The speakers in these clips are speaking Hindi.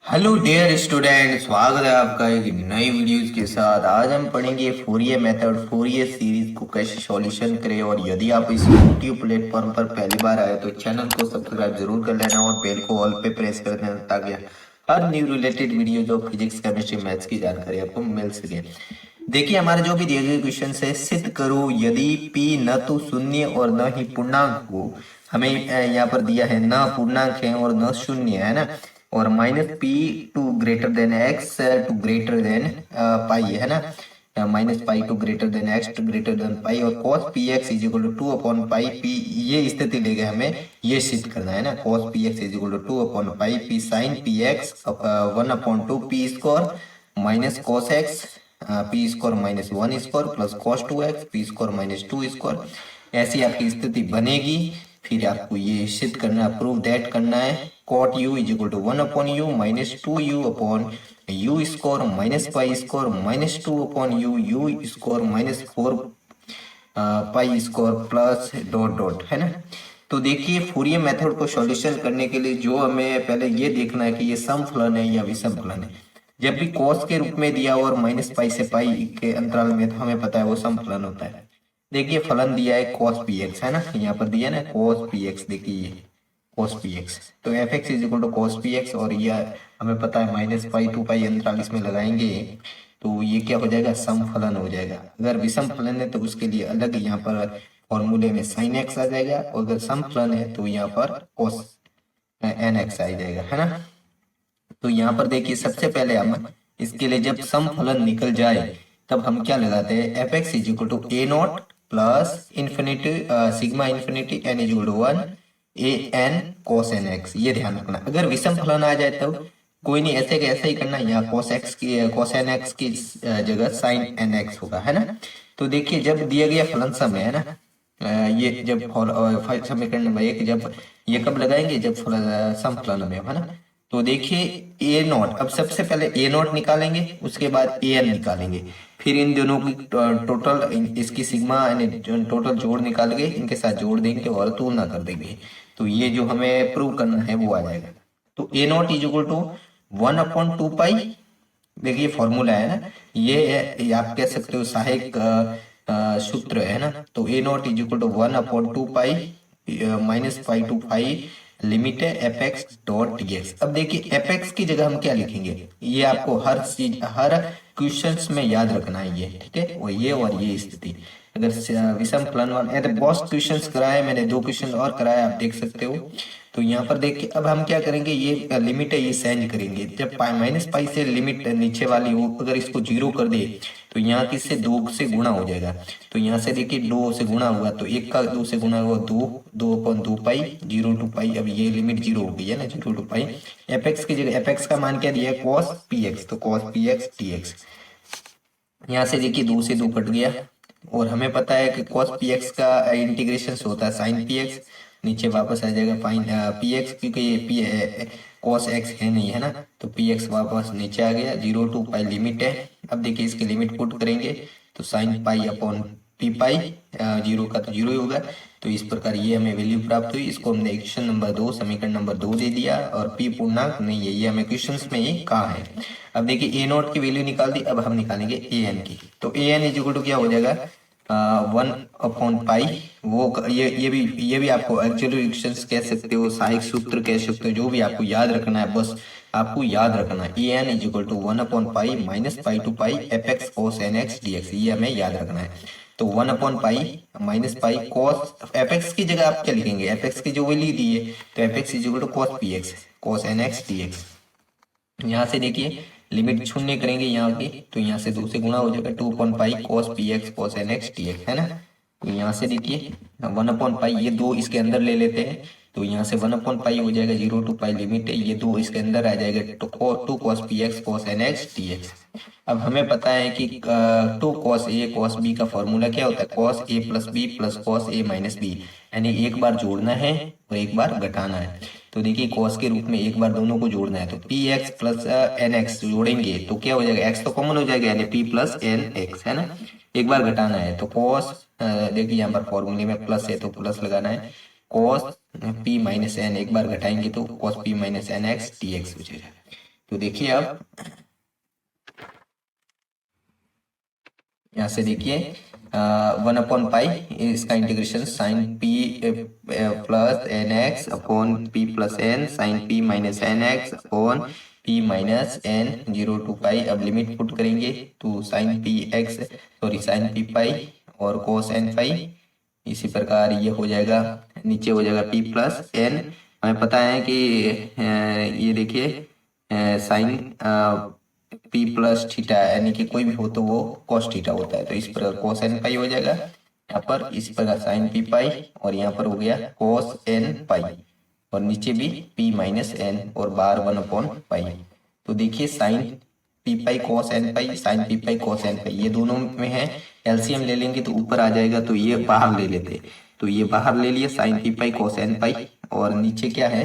हेलो डियर स्टूडेंट, स्वागत है आपका एक नई वीडियोस के साथ। आज हम पढ़ेंगे फोरियर मेथड, फोरियर सीरीज को कैसे सॉल्यूशन करें। और यदि आप इस यूट्यूब प्लेटफॉर्म पर पहली बार आए तो चैनल को सब्सक्राइब जरूर कर लेना और बेल को ऑल पे प्रेस कर देना ताकि हर न्यू रिलेटेड वीडियो जो फिजिक्स केमिस्ट्री मैथ्स की जानकारी आपको मिल सके। देखिए, हमारे जो भी दिए गए क्वेश्चन है, सिद्ध करो यदि p न तो शून्य और न ही पूर्णांक हो। हमें यहाँ पर दिया है न पूर्णांक है और न शून्य है ना, और minus p to greater than x to greater than pi है ना, minus pi to greater than x to greater than pi, और cos p x is equal to two upon pi p. ये स्थिति लेके हमें ये सिद्ध करना है ना, cos p x is equal to two upon pi p sine p x one upon two p square minus cos x p square minus one square plus cos two x p square minus to square. ऐसी आपकी स्थिति बनेगी। फिर आपको ये सिद्ध करना, प्रूव दैट करना है। Cot u is equal to one upon u minus two u upon u square minus pi square minus two upon u u square minus four pi square plus dot dot है ना। तो देखिए, फूरियर मेथड को सॉल्यूशन करने के लिए जो हमें पहले ये देखना है कि ये सम फलन है या विषम फलन है। जब भी कॉस के रूप में दिया और माइनस पाई से पाई के अंतराल में, तो हमें पता है वो सम फलन होता है। देखिए, फलन दिया है कॉस पी एक्स है ना, यहाँ पर दिया ना कॉस पी एक्स। देखिए ये कॉस पी एक्स, तो f x is equal to cos p x, और ये हमें पता है माइनस पाई टू पाई अंतराल इसमें लगाएंगे तो ये क्या हो जाएगा, सम फलन हो जाएगा। अगर विषम फलन है तो उसके लिए अलग यहाँ पर फॉर्मूले में साइन एक्स आ जाएगा, और अगर सम फलन है तो यहाँ पर कॉस एन एक्स आ जाएगा है ना। तो यहाँ पर देखिए, सबसे पहले हम इसके लिए जब सम फलन निकल जाए तब हम क्या लगाते हैं, f x is equal to a naught plus infinity sigma infinity n is equal to one a n cos n x. ये ध्यान रखना, अगर विषम फलन आ जाए तब कोई नहीं, ऐसे के ऐसे ही करना। यहाँ कोस एक्स की कोस एन एक्स की जगह साइन एन एक्स होगा है ना। तो देखिए, जब दिया गया फलन सम है ना, ये जब समीकरण नंबर एक, जब ये कब लगाएंगे, जब सम फलन में है ना। तो देखिए ए नॉट, अब सबसे पहले ए नॉट निकालेंगे, उसके बाद ए एन निकालेंगे, फिर इन दोनों की टोटल, इसकी सिग्मा यानी टोटल जोड़ निकाल के इनके साथ जोड़ देंगे और तुलना कर देंगे। तो ये जो हमें प्रूव करना है वो आ जाएगा। तो a nought is equal to one upon two pi. देखिए फॉर्मूला है ना, ये आप कह सकते हो सहायक सूत्र है ना। तो a nought is equal to one upon two pi minus pi to pi limit है f x dot d x. अब देखिए एफ एक्स की जगह हम क्या लिखेंगे, ये आपको हर चीज हर क्वेश्चंस में याद रखना है ये, ठीक है। और ये स्थिति अगर विषम फलन वाले तो बहुत क्वेश्चंस कराए मैंने, दो क्वेश्चन और कराए आप देख सकते हो। तो यहाँ पर देखिए, अब हम क्या करेंगे, ये लिमिट है ये चेंज करेंगे। जब पाई माइनस पाई से लिमिट नीचे वाली हो, अगर इसको जीरो कर दे तो यहाँ किससे, दो से गुणा हो जाएगा। तो यहाँ से देखिए दो से गुणा हुआ तो एक का दो से गुणा हुआ दो, दो अपॉन दो पाई जीरो टू पाई। अब ये लिमिट जीरो हो गई है ना, zero to pi. F x की जगह एफ एक्स का मान क्या दिया है, कॉस पी एक्स, तो cos p x d x. यहाँ से देखिए दो से दो कट गया, और हमें पता है कि cos px का इंटीग्रेशन होता है sin px, नीचे वापस आ जाएगा फाइन px, क्योंकि ये p cos x है नहीं है ना। तो px वापस नीचे आ गया, जीरो टू पाई लिमिट है। अब देखिए इसकी लिमिट पुट करेंगे तो sin पाई अपॉन पी पाई, जीरो का तो जीरो ही होगा। तो इस प्रकार ये हमें वैल्यू प्राप्त हुई। इसको हमने क्वेश्चन नंबर दो, समीकरण नंबर दो दे दिया, और पी पूर्णांक नहीं है, ये हमें क्वेश्चन में ही कहा है। अब देखिए ए नोट की वैल्यू निकाल दी, अब हम निकालेंगे ए एन की। तो ए एन इज इक्वल टू क्या हो जाएगा, वन अपॉन पाई। वो ये भी आपको एक्चुअली क्वेश्चंस कह सकते हो, सहायक सूत्र कह सकते हो, जो भी आपको याद रखना है, बस आपको याद रखना है। A n is equal to one upon pi minus pi to pi f x cos n x d x, ये हमें याद रखना है। तो one upon pi minus pi cos, f x की जगह आप क्या लिखेंगे, एफ एक्स की जो वैल्यू दी है, तो f x is equal to cos p x cos n x d x. यहाँ से देखिए लिमिट शून्य करेंगे यहाँ की, तो यहाँ से दो से गुणा हो जाएगा, two upon pi cos p x cos n x d x है ना। तो यहाँ से देखिए वन अपॉन पाई, ये दो इसके अंदर ले लेते हैं, तो यहाँ से वन अपॉन पाई हो जाएगा, जीरो टू पाई लिमिट है, ये दो इसके अंदर आ जाएगा, two cos p x cos n x d x. अब हमें पता है कि two cos A cos B का फॉर्मूला क्या होता है, cos A plus B plus cos A minus B, यानी एक बार जोड़ना है और एक बार घटाना है। तो देखिए कॉस के रूप में एक बार दोनों को जोड़ना है, तो p x plus n x जोड़ेंगे तो क्या हो जाएगा, एक्स तो कॉमन हो जाएगा, यानी पी प्लस एन एक्स है ना। एक बार घटाना है तो कॉस, देखिए यहाँ पर फॉर्मूले में प्लस है तो प्लस लगाना है, कॉस पी माइनस एन, एक बार घटाएंगे तो cos p minus n x d x हो जाएगा। तो देखिए अब यहाँ से देखिए 1/पाई इसका integration sine p plus n x upon p plus n sine p minus n x upon p minus n 0 to pi. अब लिमिट पुट करेंगे तो sine p x sorry sine p pi और कोस एन पाई। इसी प्रकार ये हो जाएगा, नीचे हो जाएगा पी प्लस एन। हमें पता है कि ये देखिए साइन पी प्लस थीटा यानी कि कोई भी हो तो वो कॉस थीटा होता है, तो इस प्रकार कोस एन पाई हो जाएगा यहाँ पर, इस प्रकार साइन पी पाई और यहाँ पर हो गया कोस एन पाई और नीचे भी पी माइनस एन और बार 1/पाई। तो देखिए साइन पी पाई कोस एन पाई साइन पी पाई कोस एन पाई ये दोनों में है, एलसीएम ले लेंगे तो ऊपर आ जाएगा, तो ये बाहर ले लेते, तो ये बाहर ले लिया साइन पी पाई कोस एन पाई और नीचे क्या है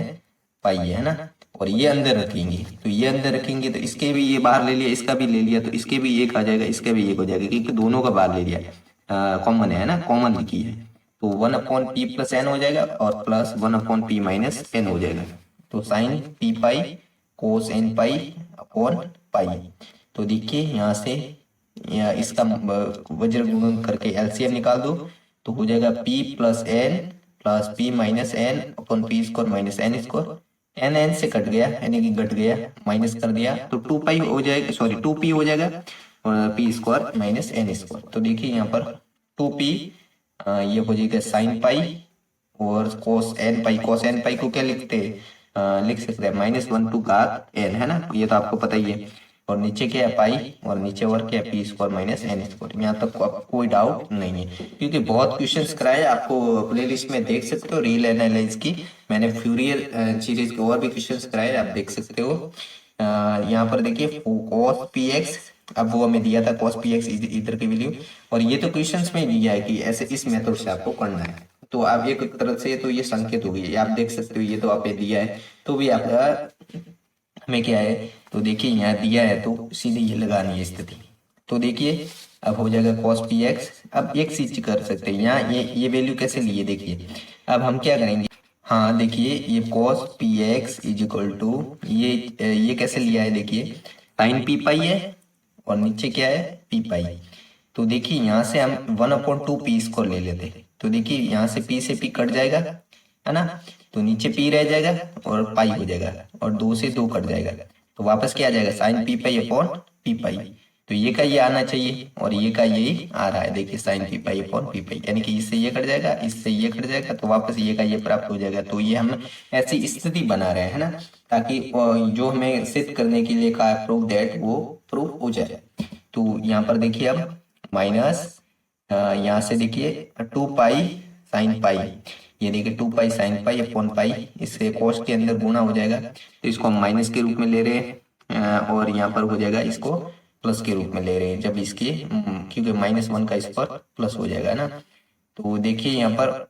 पाई है ना, और ये अंदर रखेंगे, तो ये अंदर रखेंगे तो इसके भी ये बाहर ले लिया इसका भी ले लिया तो इसके भी एक आ जाएगा इसका भी एक हो जाएगा, क्योंकि दोनों का बाहर ले लिया कॉमन है ना, कॉमन लिखी है, तो 1/पी प्लस एन हो जाएगा और प्लस 1/पी माइनस एन हो जाएगा। तो साइन पी पाई कोस एन पाई अपॉन पाई। तो देखिए यहाँ से इसका वज्र गुणन करके एलसीएम निकाल दो तो हो जाएगा p plus n plus p minus n upon p square minus n square. N n से कट गया यानी कि घट गया, माइनस कर दिया तो 2 पाई हो जाएगा, सॉरी 2p हो जाएगा और p square minus n square. तो देखिए यहाँ पर 2p ये हो जाएगा साइन पाई और कोस एन पाई। कोस एन पाई को क्या लिखते हैं लिख सकते हैं -1/n है ना, ये तो आपको पता ही है। और नीचे क्या है पाई और नीचे और क्या है p square minus n square. यहाँ तक आपको कोई डाउट नहीं है क्योंकि बहुत क्वेश्चंस कराए, आपको प्लेलिस्ट में देख सकते हो रियल एनालाइज की, मैंने फ्यूरियर सीरीज के और भी क्वेश्चंस कराए आप देख सकते हो। यहाँ पर देखिए cos px, अब वो हमें दिया था cos px इधर की वैल्यू, और ये तो क्वेश्चंस में दिया है कि ऐसे इस मेथड से आपको करना है। तो आप एक तरह से तो ये संकेत हो गई, आप देख सकते हो ये तो आपने दिया है तो भी आपका हमें क्या है, तो देखिए यहाँ दिया है तो सीधे ये लगानी है स्थिति। तो देखिए अब हो जाएगा cos px। अब एक चीज कर सकते हैं यहाँ ये वैल्यू कैसे लिए देखिए, अब हम क्या करेंगे, हाँ देखिए ये cos px is equal to ये कैसे लिया है देखिए साइन पी पाई है और नीचे क्या है पी पाई। तो देखिए यहाँ से हम 1/2 पी स्क्वायर ले लेते हैं, तो देखिए यहाँ से पी से पी कट जाएगा है ना, तो नीचे पी रह जाएगा और पाई हो जाएगा और 2 से 2 कट जाएगा, तो वापस क्या आ जाएगा sine p pi upon p pi. तो ये का ये आना चाहिए और ये का ये आ रहा है, देखिए sine p pi upon p pi, यानी कि इससे ये कट जाएगा इससे ये कट जाएगा तो वापस ये का ये प्राप्त हो जाएगा। तो ये हम ऐसी स्थिति बना रहे हैं ना, ताकि जो हमें सिद्ध करने के लिए कहा प्रूव दैट वो प्रूव हो जाए। तो यहाँ पर देखिए अब माइनस यहाँ से देखिए 2 पाई साइन पाई, ये देखिए 2 pi sine pi upon pi, इससे कॉस के अंदर गुना हो जाएगा तो इसको हम माइनस के रूप में ले रहे हैं और यहाँ पर हो जाएगा इसको प्लस के रूप में ले रहे हैं जब इसकी क्योंकि -1 का इस पर प्लस हो जाएगा ना। तो देखिए यहाँ पर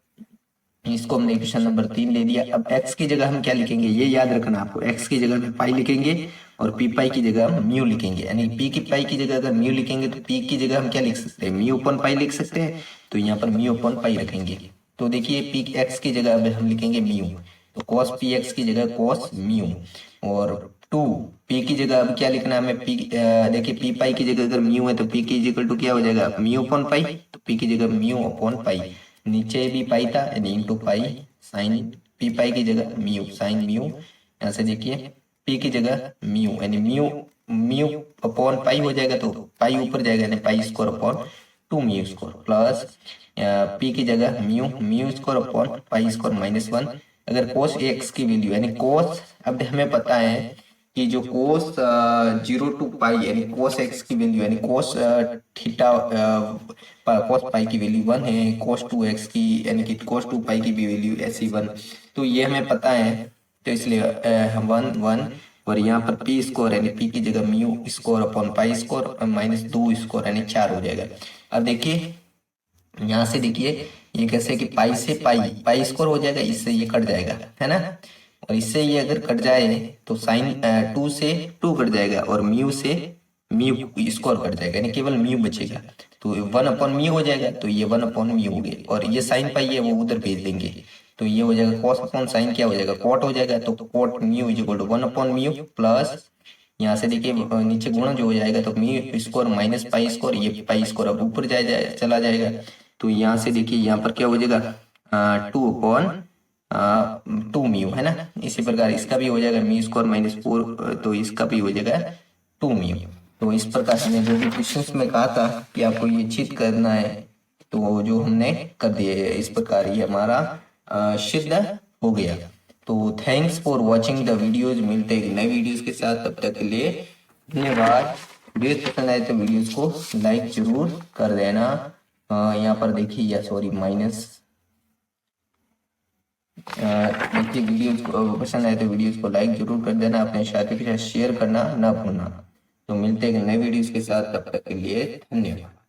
इसको हमने इक्वेशन नंबर 3 ले दिया। अब x की जगह हम क्या लिखेंगे ये याद रखना आपको, x की जगह में पाई लिखेंगे और p पाई की जगह हम म्यू लिखेंगे, यानी p की पाई की जगह अगर म्यू लिखेंगे तो p की जगह हम क्या लिख सकते हैं म्यू अपॉन पाई लिख सकते हैं, तो यहाँ पर म्यू अपॉन पाई रखेंगे। तो देखिए पी एक्स की जगह अब हम लिखेंगे म्यू, तो कॉस पी एक्स की जगह कॉस म्यू और 2 पी की जगह अब क्या लिखना है हमें पी, देखिए पी पाई की जगह अगर म्यू है तो पी की इक्वल टू क्या हो जाएगा म्यू अपॉन पाई, तो पी की जगह म्यू अपॉन पाई, नीचे भी पाई था यानी इंटू पाई साइन पी पाई की जगह म्यू साइन म्यू, यहाँ से देखिए पी की जगह म्यू यानी म्यू म्यू अपॉन पाई हो जाएगा तो पाई ऊपर जाएगा यानी pi square upon 2 mu square plus P की जगह mu mu square upon pi square -1। अगर कोस एक्स की वैल्यू यानी कोस, अब हमें पता है कि जो कोस 0 to पाई यानी कोस एक्स की वैल्यू यानी कोस थीटा कोस पाई की वैल्यू 1 है, कोस 2x की यानी कि कोस 2 पाई की भी वैल्यू ऐसी 1, तो ये हमें पता है तो इसलिए 1 और यहाँ पर पी स्क्वायर यानी पी की जगह mu square upon pi square -2 square यानी 4 हो जाएगा। अब देखिए यहाँ से देखिए ये कैसे कि पाई से पाई स्क्वायर हो जाएगा, इससे ये कट जाएगा है ना, और इससे ये अगर कट जाए तो साइन 2 से 2 कट जाएगा और म्यू से म्यू स्क्वायर कट जाएगा यानी केवल म्यू बचेगा, तो 1/म्यू हो जाएगा, तो ये 1/म्यू हो गया और ये साइन पाई है वो उधर भेज देंगे, तो ये हो जाएगा कॉस अपॉन साइन क्या हो जाएगा कॉट हो जाएगा, तो cot mu is equal to 1/म्यू प्लस यहाँ से देखिए नीचे गुणा जो हो जाएगा तो मी स्क्वायर माइनस पाई स्क्वायर, ये पाई स्क्वायर अब ऊपर चला जाएगा। तो यहाँ से देखिए यहाँ पर क्या हो जाएगा 2/2 म्यू है ना। इसी प्रकार इसका भी हो जाएगा मी स्क्वायर माइनस 4, तो इसका भी हो जाएगा 2 म्यू। तो इस प्रकार से जो भी क्वेश्चंस में कहा था कि आपको ये चीज करना है तो जो हमने कर दिए है। इस प्रकार ये हमारा सिद्ध हो गया। तो thanks for watching the videos. मिलते हैं नए वीडियोज के साथ, तब तक के लिए धन्यवाद। वीडियोज पसंद आए तो वीडियोज को लाइक जरूर कर देना। यहाँ पर देखिए या सॉरी माइनस देखिए वीडियोज को पसंद आए तो वीडियोज को लाइक जरूर कर देना, अपने साथियों के साथ शेयर करना ना भूलना। तो मिलते हैं नए वीडियोज के साथ, तब तक के लिए धन्यवाद।